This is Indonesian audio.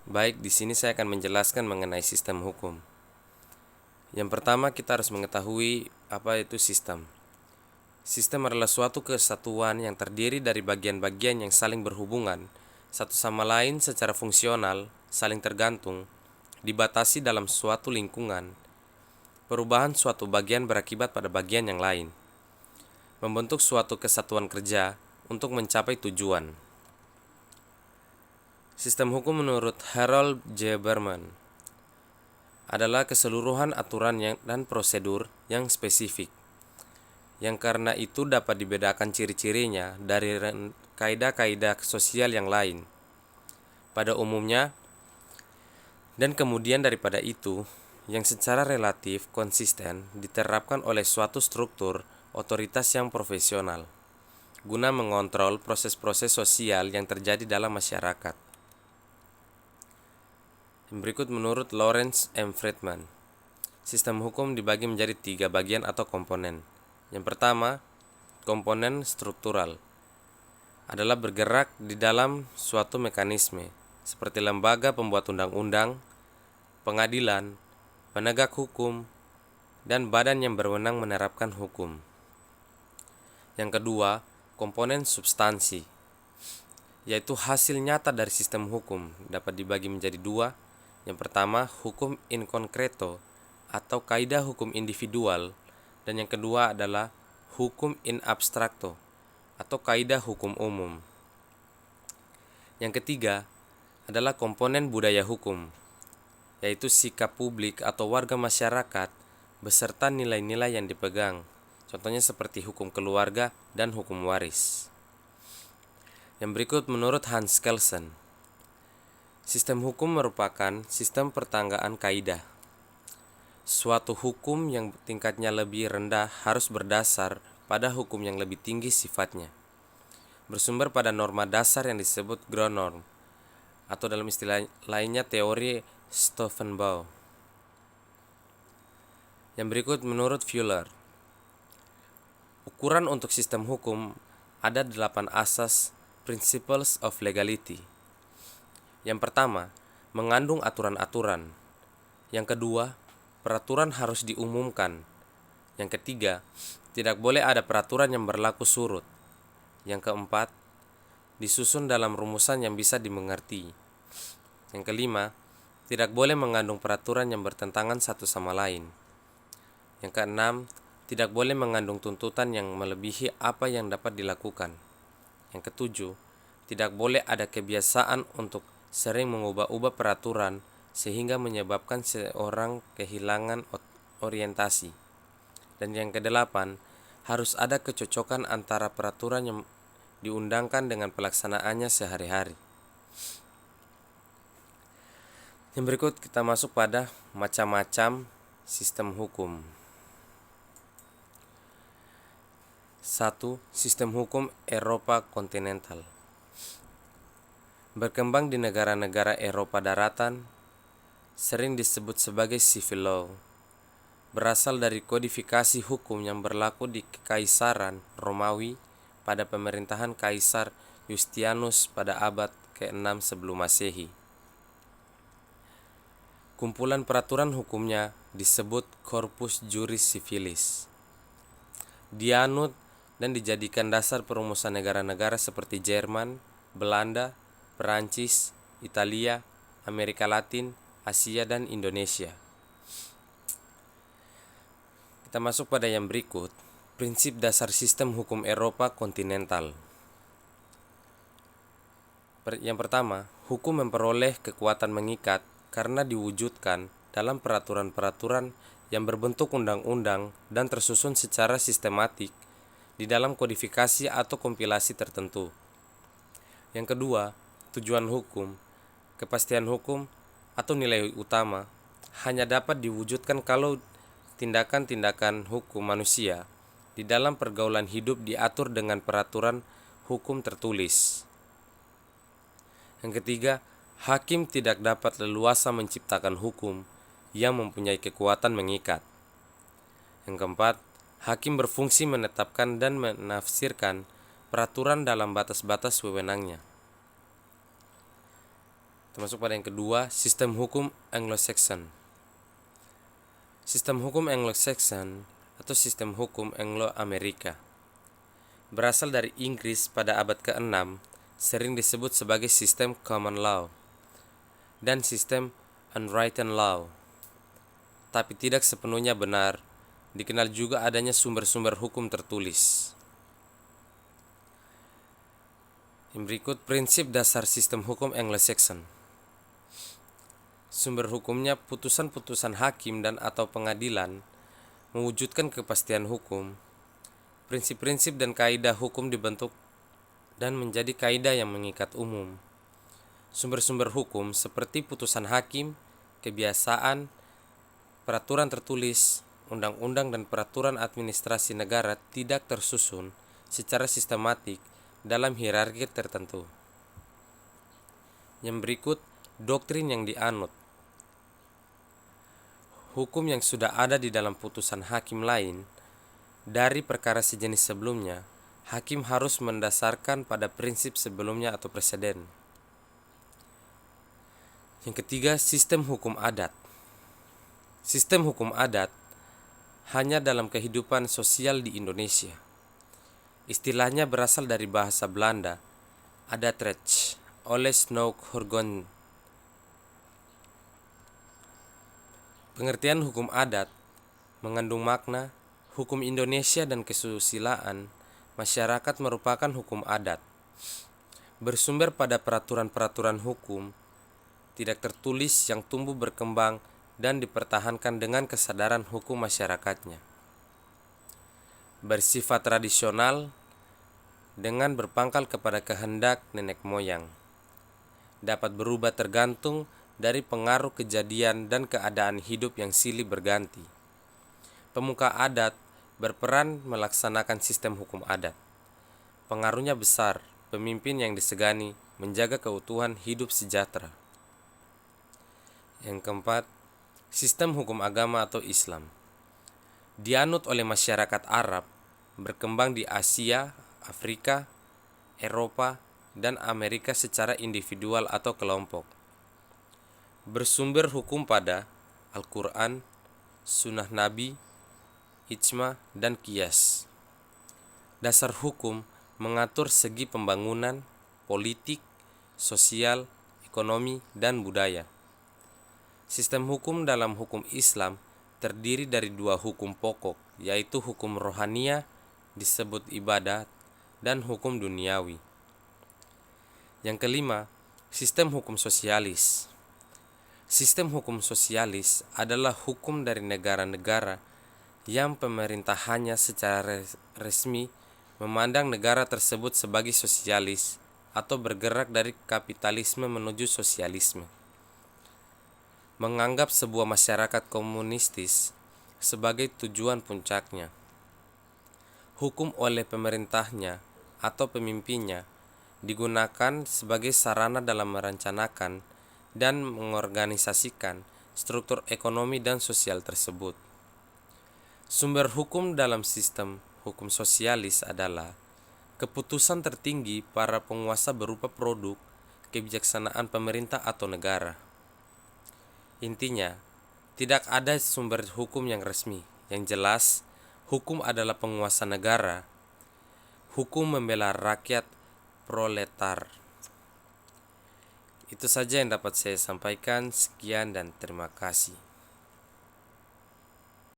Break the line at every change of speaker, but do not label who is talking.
Baik, di sini saya akan menjelaskan mengenai sistem hukum. Yang pertama, kita harus mengetahui apa itu sistem. Sistem adalah suatu kesatuan yang terdiri dari bagian-bagian yang saling berhubungan, satu sama lain secara fungsional, saling tergantung, dibatasi dalam suatu lingkungan. Perubahan suatu bagian berakibat pada bagian yang lain, membentuk suatu kesatuan kerja untuk mencapai tujuan. Sistem hukum menurut Harold J. Berman adalah keseluruhan aturan dan prosedur yang spesifik, yang karena itu dapat dibedakan ciri-cirinya dari kaidah-kaidah sosial yang lain pada umumnya, dan kemudian daripada itu, yang secara relatif konsisten diterapkan oleh suatu struktur otoritas yang profesional, guna mengontrol proses-proses sosial yang terjadi dalam masyarakat. Berikut menurut Lawrence M. Friedman, sistem hukum dibagi menjadi 3 bagian atau komponen. Yang pertama, komponen struktural adalah bergerak di dalam suatu mekanisme, seperti lembaga pembuat undang-undang, pengadilan, penegak hukum, dan badan yang berwenang menerapkan hukum. Yang kedua, komponen substansi, yaitu hasil nyata dari sistem hukum, dapat dibagi menjadi 2. Yang pertama, hukum in concreto atau kaidah hukum individual, dan yang kedua adalah hukum in abstracto atau kaidah hukum umum. Yang ketiga adalah komponen budaya hukum, yaitu sikap publik atau warga masyarakat beserta nilai-nilai yang dipegang. Contohnya seperti hukum keluarga dan hukum waris. Yang berikut menurut Hans Kelsen, sistem hukum merupakan sistem pertanggaan kaidah. Suatu hukum yang tingkatnya lebih rendah harus berdasar pada hukum yang lebih tinggi sifatnya, bersumber pada norma dasar yang disebut ground norm, atau dalam istilah lainnya teori Stoffenbau. Yang berikut menurut Fuller, ukuran untuk sistem hukum ada 8 asas principles of legality. Yang pertama, mengandung aturan-aturan. Yang kedua, peraturan harus diumumkan. Yang ketiga, tidak boleh ada peraturan yang berlaku surut. Yang keempat, disusun dalam rumusan yang bisa dimengerti. Yang kelima, tidak boleh mengandung peraturan yang bertentangan satu sama lain. Yang keenam, tidak boleh mengandung tuntutan yang melebihi apa yang dapat dilakukan. Yang ketujuh, tidak boleh ada kebiasaan untuk sering mengubah-ubah peraturan sehingga menyebabkan seorang kehilangan orientasi. Dan yang kedelapan, harus ada kecocokan antara peraturan yang diundangkan dengan pelaksanaannya sehari-hari. Yang berikut kita masuk pada macam-macam sistem hukum. 1. Sistem hukum Eropa kontinental. Berkembang di negara-negara Eropa daratan, sering disebut sebagai civil law. Berasal dari kodifikasi hukum yang berlaku di Kekaisaran Romawi pada pemerintahan Kaisar Yustianus pada abad ke-6 sebelum Masehi. Kumpulan peraturan hukumnya disebut Corpus Juris Civilis. Dianut dan dijadikan dasar perumusan negara-negara seperti Jerman, Belanda, Perancis, Italia, Amerika Latin, Asia, dan Indonesia. Kita masuk pada yang berikut, prinsip dasar sistem hukum Eropa kontinental. Yang pertama, hukum memperoleh kekuatan mengikat karena diwujudkan dalam peraturan-peraturan yang berbentuk undang-undang dan tersusun secara sistematik di dalam kodifikasi atau kompilasi tertentu. Yang kedua, tujuan hukum, kepastian hukum, atau nilai utama hanya dapat diwujudkan kalau tindakan-tindakan hukum manusia di dalam pergaulan hidup diatur dengan peraturan hukum tertulis. Yang ketiga, hakim tidak dapat leluasa menciptakan hukum yang mempunyai kekuatan mengikat. Yang keempat, hakim berfungsi menetapkan dan menafsirkan peraturan dalam batas-batas wewenangnya. Termasuk pada yang kedua, sistem hukum Anglo-Saxon. Sistem hukum Anglo-Saxon atau sistem hukum Anglo-Amerika berasal dari Inggris pada abad ke-6, sering disebut sebagai sistem common law dan sistem unwritten law, tapi tidak sepenuhnya benar. Dikenal juga adanya sumber-sumber hukum tertulis. Yang berikut prinsip dasar sistem hukum Anglo-Saxon. Sumber hukumnya putusan-putusan hakim dan atau pengadilan mewujudkan kepastian hukum. Prinsip-prinsip dan kaidah hukum dibentuk dan menjadi kaidah yang mengikat umum. Sumber-sumber hukum seperti putusan hakim, kebiasaan, peraturan tertulis, undang-undang dan peraturan administrasi negara tidak tersusun secara sistematik dalam hierarki tertentu. Yang berikut doktrin yang dianut. Hukum yang sudah ada di dalam putusan hakim lain dari perkara sejenis sebelumnya, hakim harus mendasarkan pada prinsip sebelumnya atau preseden. Yang ketiga, sistem hukum adat. Sistem hukum adat hanya dalam kehidupan sosial di Indonesia. Istilahnya berasal dari bahasa Belanda, adatrecht, oleh Snoek Hurgon. Pengertian hukum adat mengandung makna hukum Indonesia dan kesusilaan masyarakat merupakan hukum adat. Bersumber pada peraturan-peraturan hukum tidak tertulis yang tumbuh berkembang dan dipertahankan dengan kesadaran hukum masyarakatnya. Bersifat tradisional dengan berpangkal kepada kehendak nenek moyang. Dapat berubah tergantung dari pengaruh kejadian dan keadaan hidup yang silih berganti. Pemuka adat berperan melaksanakan sistem hukum adat. Pengaruhnya besar, pemimpin yang disegani menjaga keutuhan hidup sejahtera. Yang keempat, sistem hukum agama atau Islam. Dianut oleh masyarakat Arab, berkembang di Asia, Afrika, Eropa, dan Amerika secara individual atau kelompok. Bersumber hukum pada Al-Quran, Sunnah Nabi, Ijma, dan Qiyas. Dasar hukum mengatur segi pembangunan, politik, sosial, ekonomi, dan budaya. Sistem hukum dalam hukum Islam terdiri dari dua hukum pokok, yaitu hukum rohania disebut ibadat dan hukum duniawi. Yang kelima, sistem hukum sosialis. Sistem hukum sosialis adalah hukum dari negara-negara yang pemerintahannya secara resmi memandang negara tersebut sebagai sosialis atau bergerak dari kapitalisme menuju sosialisme. Menganggap sebuah masyarakat komunistis sebagai tujuan puncaknya. Hukum oleh pemerintahnya atau pemimpinnya digunakan sebagai sarana dalam merencanakan dan mengorganisasikan struktur ekonomi dan sosial tersebut. Sumber hukum dalam sistem hukum sosialis adalah keputusan tertinggi para penguasa berupa produk kebijaksanaan pemerintah atau negara. Intinya, tidak ada sumber hukum yang resmi. Yang jelas, hukum adalah penguasa negara. Hukum membela rakyat proletar. Itu saja yang dapat saya sampaikan. Sekian dan terima kasih.